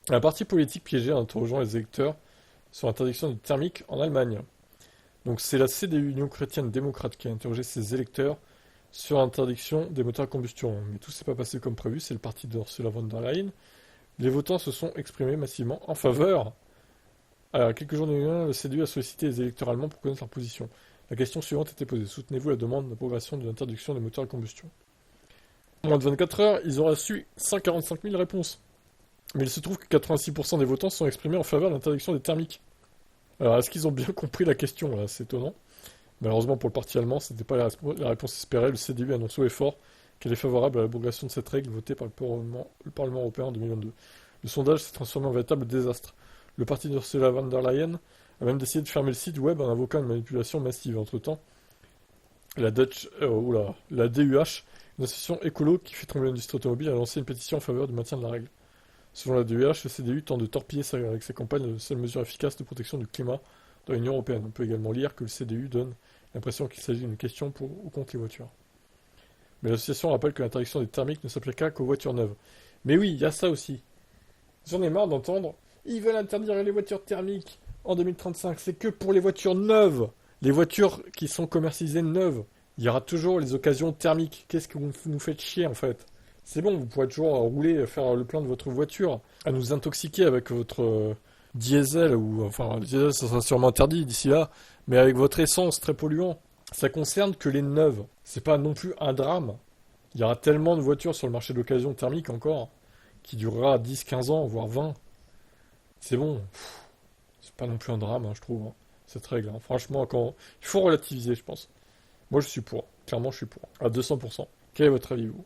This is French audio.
Un parti politique piégé en interrogeant les électeurs sur l'interdiction du thermique en Allemagne. Donc c'est la CDU, Union chrétienne démocrate, qui a interrogé ses électeurs sur l'interdiction des moteurs à combustion. Mais tout s'est pas passé comme prévu, c'est le parti d'Ursula von der Leyen. Les votants se sont exprimés massivement en faveur. Alors, quelques jours de réunion, le CDU a sollicité les électeurs allemands pour connaître leur position. La question suivante était posée. Soutenez-vous la demande de progression de l'interdiction des moteurs à combustion? En moins de 24 heures, ils ont reçu 145 000 réponses. Mais il se trouve que 86% des votants se sont exprimés en faveur de l'interdiction des thermiques. Alors, est-ce qu'ils ont bien compris la question là? C'est étonnant. Malheureusement pour le parti allemand, ce n'était pas la réponse espérée. Le CDU annonce haut et fort qu'elle est favorable à l'abrogation de cette règle votée par le Parlement européen en 2022. Le sondage s'est transformé en véritable désastre. Le parti d'Ursula von der Leyen a même décidé de fermer le site web en invoquant une manipulation massive. Entre-temps, la DUH, une association écolo qui fait trembler l'industrie automobile, a lancé une pétition en faveur du maintien de la règle. Selon la DUH, le CDU tente de torpiller avec ses campagnes la seule mesure efficace de protection du climat dans l'Union européenne. On peut également lire que le CDU donne l'impression qu'il s'agit d'une question pour ou contre les voitures. Mais l'association rappelle que l'interdiction des thermiques ne s'appliquera qu'aux voitures neuves. Mais oui, il y a ça aussi. J'en ai marre d'entendre ils veulent interdire les voitures thermiques en 2035. C'est que pour les voitures neuves. Les voitures qui sont commercialisées neuves. Il y aura toujours les occasions thermiques. Qu'est-ce que vous nous faites chier en fait? C'est bon, vous pourrez toujours rouler, faire le plein de votre voiture, à nous intoxiquer avec votre diesel, ou enfin, le diesel, ça sera sûrement interdit d'ici là, mais avec votre essence très polluant. Ça concerne que les neuves. C'est pas non plus un drame. Il y aura tellement de voitures sur le marché d'occasion thermique encore, qui durera 10, 15 ans, voire 20. C'est bon. C'est pas non plus un drame, hein, je trouve, hein, cette règle. Hein. Franchement, il faut relativiser, je pense. Moi, je suis pour. Clairement, je suis pour. À 200%. Quel est votre avis, vous?